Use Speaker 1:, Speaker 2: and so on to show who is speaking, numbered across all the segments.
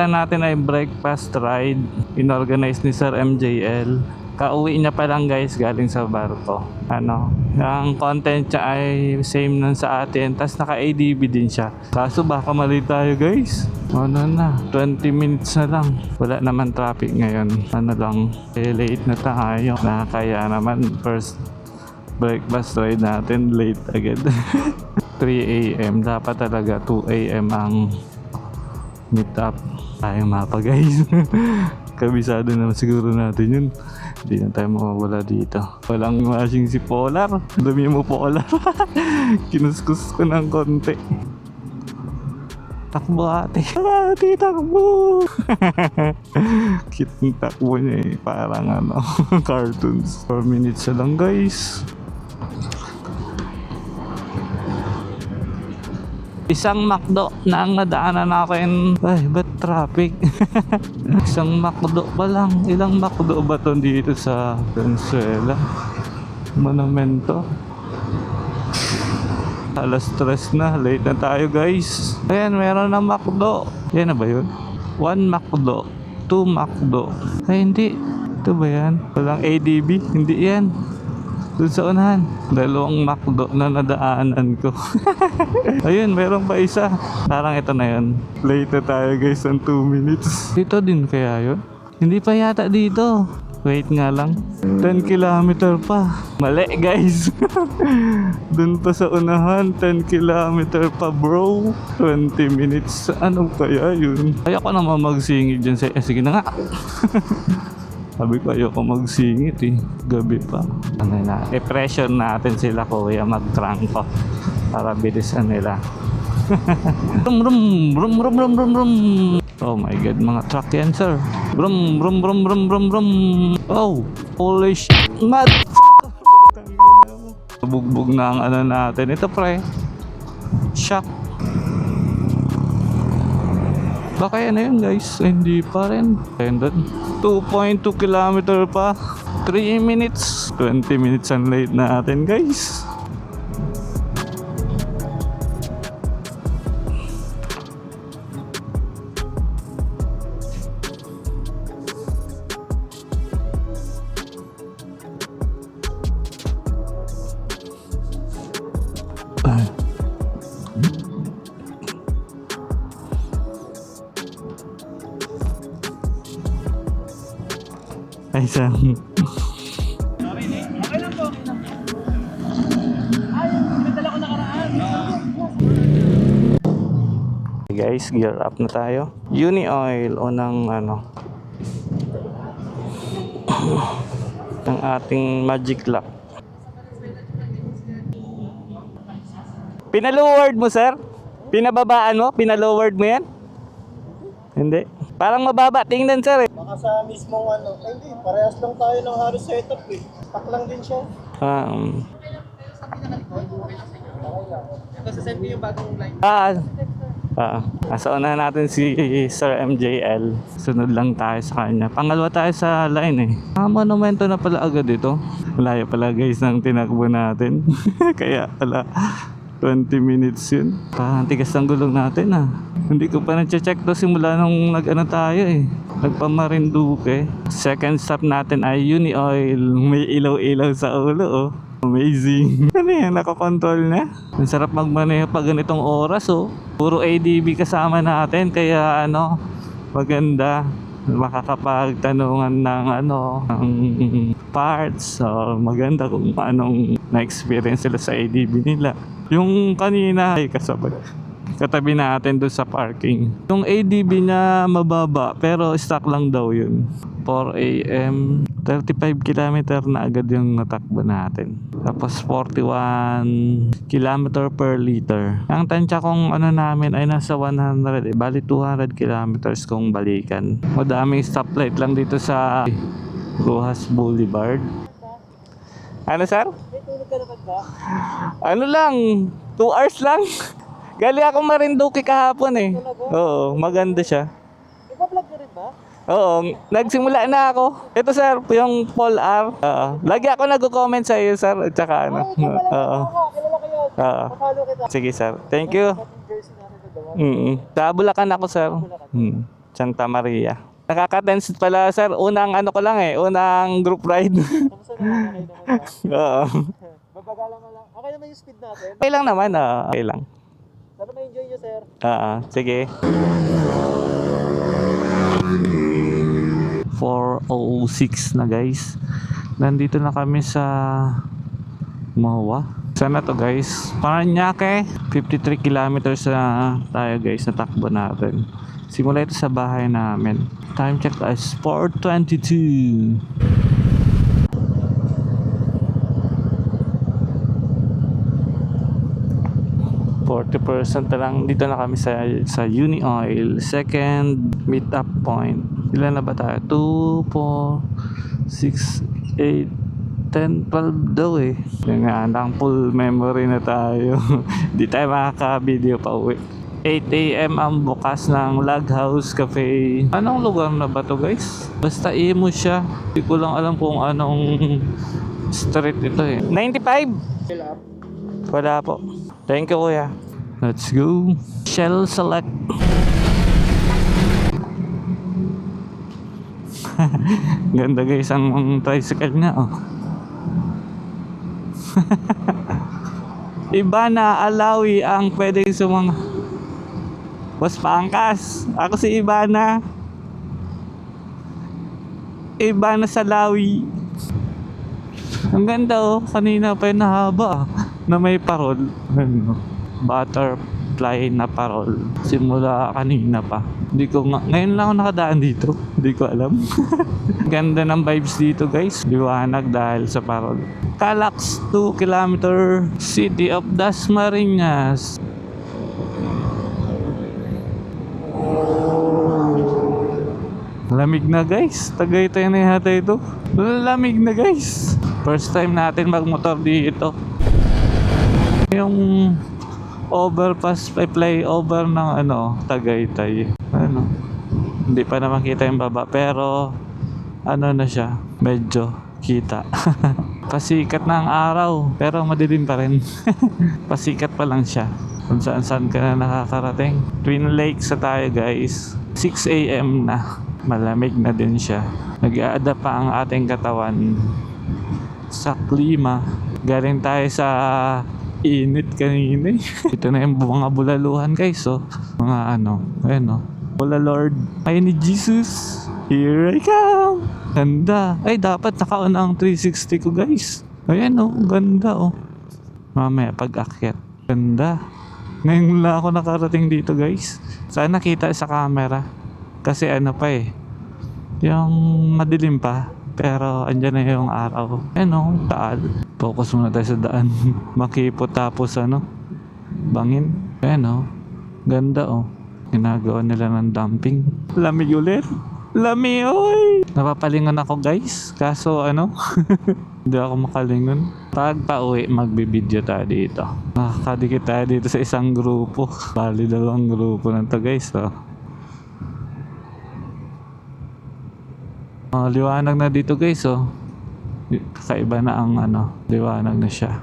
Speaker 1: pupuntahan natin ay breakfast ride. Inorganize ni Sir MJL. Kauwi niya pa lang guys galing sa barko. Ang content niya ay same nun sa atin. Tas naka ADB din siya. Kaso baka mali tayo guys. 20 minutes na lang. Wala naman traffic ngayon. Late na tayo. Kaya naman first breakfast ride natin late agad. 3 AM. Dapat talaga 2 AM ang meet up. Tayong mapa guys. Kabisado naman siguro natin yun. Hindi na tayo mawawala dito. Walang washing si Polar. Dumi mo Polar. Kinuskus ko ng konti. Takbo ate. Ate takbo. Cute ng takbo niya eh. Parang cartoons. 4 minutes na lang guys. Isang McDo na ang nadaanan natin. Ay, ba't traffic? Isang McDo pa lang. Ilang McDo ba ito dito sa Venezuela? Monumento. Alas 3 na. Late na tayo guys. Ayan, meron na McDo. Yan na ba yun? 1 McDo. 2 McDo. Ay, hindi. Ito ba yan? Walang ADB? Hindi yan. Doon sa unahan. 2 McDo na nadaanan ko. Ayun, meron pa isa. Parang ito na yun. Late na tayo guys ng 2 minutes. Dito din kaya yun? Hindi pa yata dito. Wait nga lang. 10 kilometer pa. Mali guys. Doon pa sa unahan. 10 kilometer pa bro. 20 minutes. Ano kaya yun? Kaya ko naman magsingit dyan sa... sige na nga. Sabi ko ayoko magsingit eh. Gabi pa. I-pressure natin sila kuya mag-trangko para bilisan nila. Brum brum brum brum brum brum brum. Oh my god, mga truck yan sir. Brum brum brum brum brum brum. Oh, holy shit. Mad. Bugbog na ang natin. Ito pre. Shock. Baka yan na yun guys. Hindi pa rin. 2.2 kilometer pa. 3 minutes. 20 minutes ang late natin guys. Ay, sir.
Speaker 2: Okay lang po. Ay, pinadala ko nakaraan.
Speaker 1: Okay guys, gear up na tayo. Uni oil o ng ng ating magic lock. Pinaloward mo sir? Pinababaan mo? Pinaloward mo yan? Hindi. Parang mababa tingnan sir eh.
Speaker 2: Baka sa mismong hindi, parehas lang tayo ng halos setup eh. Stock lang din siya. Ito sa send yung bagong line.
Speaker 1: Sa unahan natin si Sir MJL. Sunod lang tayo sa kanya. Pangalawa tayo sa line eh. Monumento na pala agad ito. Malayo pala guys ng tinakbo natin. Kaya pala 20 minutes yun. Parang tigas ng gulong natin ah. Hindi ko pa na-check to simula nung tayo eh. Nagpa-Marinduque. Second stop natin ay Uni Oil. May ilaw-ilaw sa ulo oh. Amazing. Ano yan? Nakakontrol na. Ang sarap magmaneho pag ganitong oras oh. Puro ADB kasama natin. Kaya maganda. Makakapagtanungan ng ng parts. So, maganda kung anong na-experience sila sa ADB nila. Yung kanina ay kasabay. Katabi natin doon sa parking. Yung ADB niya mababa pero stock lang daw yun. 4 AM 35 km na agad yung natakbo natin. Tapos 41 km per liter. Ang tansya kong namin ay nasa 100 eh. Bali 200 kilometers kung balikan. Madaming stoplight lang dito sa Rojas Boulevard. Ano sir?
Speaker 2: May tulog ka naman ba?
Speaker 1: Ano lang 2 hours lang. Gali ako Marinduque kahapon eh. Oo, maganda siya.
Speaker 2: Iba-vlog ka rin ba?
Speaker 1: Oo, nagsimula na ako. Ito sir, yung Paul R. Oo. Lagi ako nagko-comment sa iyo sir. At saka
Speaker 2: Oo. Kilala kayo.
Speaker 1: Oo.
Speaker 2: Follow kita.
Speaker 1: Sige sir. Thank you. Sa Bulacan ako sir. Santa Maria. Nakaka-tense pala sir, unang ano ko lang unang group ride.
Speaker 2: Kamusta naman? Okay naman ba?
Speaker 1: Oo.
Speaker 2: Babagalan mo lang. Okay naman yung speed natin.
Speaker 1: Okay lang naman, okay lang.
Speaker 2: Sana ma-enjoy nyo, sir.
Speaker 1: Sige. 4:06 na guys. Nandito na kami sa Mawa. Sana to guys. Paranaque. 53 kilometers na tayo guys. Natakbo natin. Simula ito sa bahay namin. Time check is 4:22. 40% na lang. Dito na kami sa Uni Oil. Second meet up point. Ilan na ba tayo? 2, 4, 6, 8, 10, 12 daw Yan nga, ang full memory na tayo. Di tayo makaka-video pa uwi. 8 AM ang bukas ng Log House Cafe. Anong lugar na ba to guys? Basta emo siya. Hindi ko lang alam kung anong street ito 95?
Speaker 2: Fill up.
Speaker 1: Wala po. Thank you kuya. Let's go. Shell select. Ganda guys ang tricycle niya Iba na Alawi ang pwedeng sumang Boss Paangkas. Ako si Ibana. Ibana sa Lawi. Ang ganda kanina pa yung nahaba na may parol. Butterfly na parol. Simula kanina pa. Hindi ko ngayon lang ako nakadaan dito. Hindi ko alam. Ganda ng vibes dito guys. Liwanag dahil sa parol. Calax 2 kilometer City of Dasmariñas. Lamig na guys. Tagaytay na yata ito. Lamig na guys. First time natin magmotor dito. Yung overpass, flyover ng Tagaytay. Hindi pa naman kita yung baba pero na siya, medyo kita. Pasikat na ang araw pero madilim pa rin. Pasikat pa lang siya. Kung saan ka na nakakarating. Twin Lakes sa tayo guys. 6 AM na. Malamig na din siya. Nag-a-adapt pa ang ating katawan sa klima. Galing tayo sa init kanina Ito na yung mga bulaluhan guys mga Bula Lord, I need Jesus, here I come. Ganda. Ay dapat naka-on ang 360 ko guys. Ayan ganda mamaya pag-akyat. Ganda. Ngayon lang ako nakarating dito guys. Sana kita sa camera kasi yung madilim pa pero andyan na yung araw. Daan. Focus muna tayo sa daan. Makipot tapos bangin. Ganda ginagawa nila ng dumping. Lamig ulit. Lamig oy. Napapalingon ako guys. Kaso hindi ako makalingon. Pag pauwi magbibideo tayo dito. Nakakadikit tayo dito sa isang grupo. Bali 2 grupo na to guys liwanag na dito guys kakaiba na ang liwanag na siya.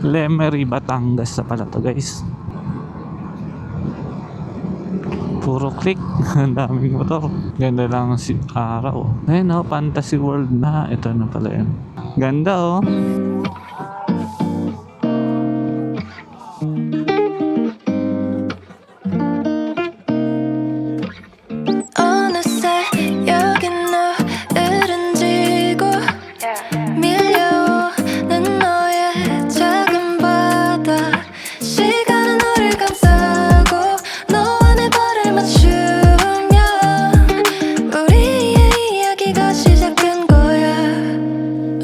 Speaker 1: Lemery, Batangas na pala to guys. Puro click. Ang daming motor. Ganda lang si araw. Ayun Fantasy World na. Ito na pala yun. Ganda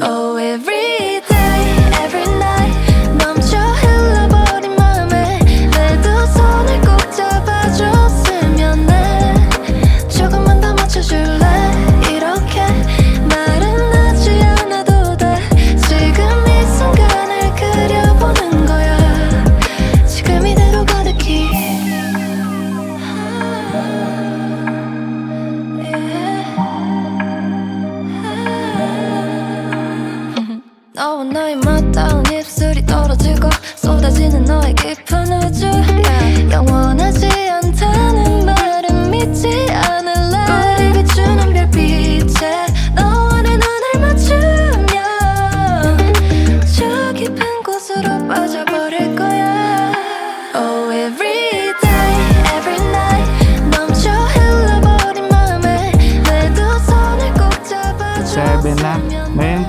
Speaker 3: Oh, every day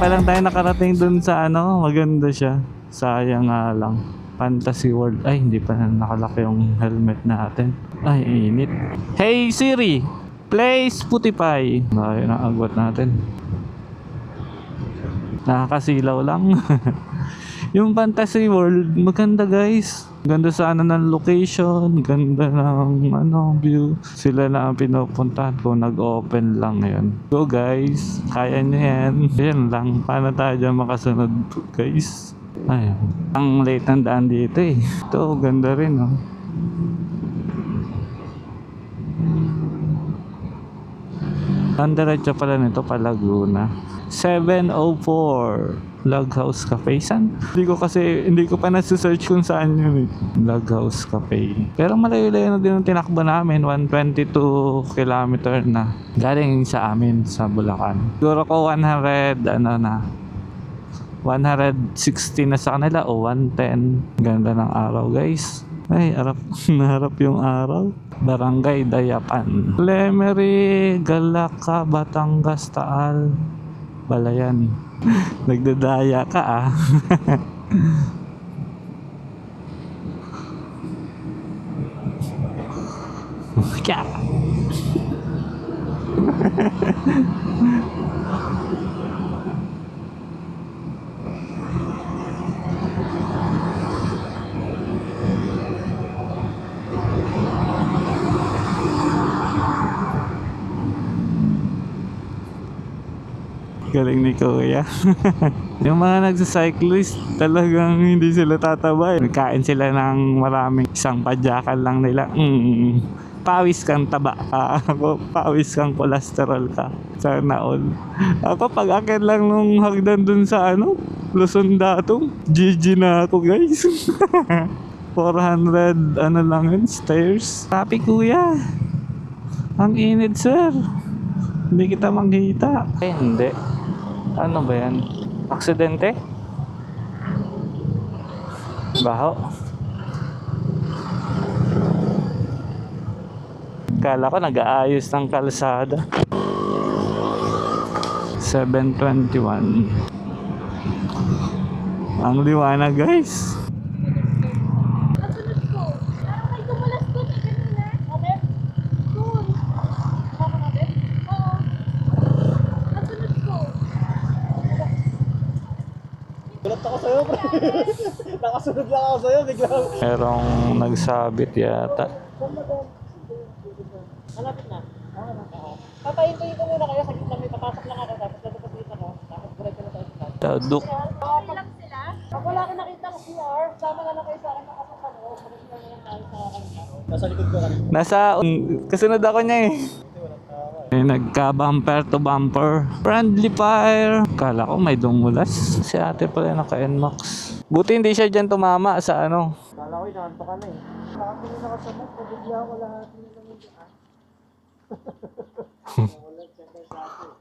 Speaker 1: pa lang tayo nakarating dun sa ano, maganda siya. Sayang nga lang. Fantasy World. Ay, hindi pa na nakalak yung helmet natin. Ay, init. Hey Siri! Play Spotify! Ayun ang agwat natin. Nakakasilaw lang. Yung Fantasy World, maganda guys. Ganda sa ano ng location, ganda ng ano, view. Sila na ang pinupuntahan ko, nag-open lang ngayon. So guys, kaya nyo yan. Yan lang, paano tayo dyan makasunod guys? Ay, ang late ng daan dito eh. Ito, ganda rin oh. Ang diretso pala nito pa Laguna. 704 Log House Cafe. San? Hindi ko pa nasa-search kung saan yun eh. Log House Cafe. Pero malayo-layo na din ang tinakbo namin. 122 kilometer na. Galing sa amin sa Bulacan. Siguro ko 160 na sa kanila o 110. Ganda ng araw guys. Ay, naharap yung araw. Barangay Dayapan. Lemery, Galaca, Batangas, Taal. Balayan. Nagdadaya ka ah. Kya. Galing ni Kuya. Yung mga nagsacyclist, talagang hindi sila tatabay. Nagkain sila ng maraming isang padyakan lang nila. Pawis kang taba ka. Ako, pawis kang cholesterol ka. Sana all. Ako, pag akin lang nung hagdan dun sa ano, Luzon Datong, GG na ako guys. 400, ano lang yun, stairs. Happy Kuya. Ang init sir. Hindi kita makita. Eh, hindi. Ano ba yan? Aksidente? Baho? Kala ko nag-aayos ng kalsada. 7:21. Ang liwanag guys.
Speaker 2: Gulat ako sa'yo, pre. Nakasunod lang ako sa'yo, biglang.
Speaker 1: Merong nagsabit yata.
Speaker 2: Malapit na. Papahintuin ko muna kayo, saglit lang may papasok lang ako, tapos lalabas ako, tapos diretso na tayo sa
Speaker 1: Taduk.
Speaker 3: Okay lang sila?
Speaker 2: Pag wala ka nakita ng QR, sama na lang kayo sa akin nakasok ka mo, pag-isla na lang tayo sa kanila. Nasa likod ko kanina.
Speaker 1: Kasunod ako niya eh. Nagka-bumper to bumper. Friendly fire. Kala ko may dumulas. Si ate pala naka-NMAX. Buti hindi siya dyan tumama sa ano.
Speaker 2: Kala ko inaanto ka na eh. Bakit hindi nakasamot, pabigla ko lahat ng lang yung wala siya guys sa atin.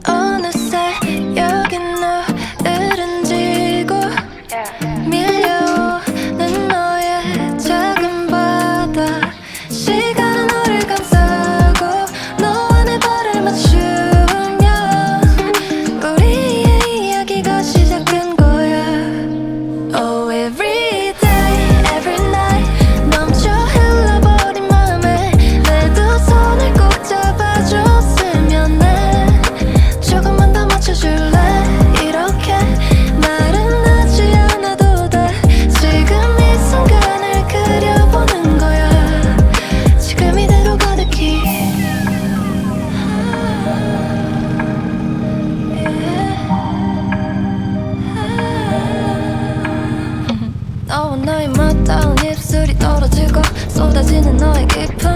Speaker 3: 어느새 여긴 너를 지고 밀려오는 너의 작은 바다 시간은 우릴 감싸고 너와 내 발을 맞추면 우리의 이야기가 시작된 거야. Oh every day every night 넘쳐 흘러버린 맘에 내 두 손을 꼭 잡아줬으면 해. 조금만 더 맞춰줄래? 이렇게 말은 하지 않아도 돼. 지금 이 순간을 그려보는 거야. 지금 이대로 가득히 너와 너의 맞닿은 입술이 떨어지고 쏟아지는 너의 깊은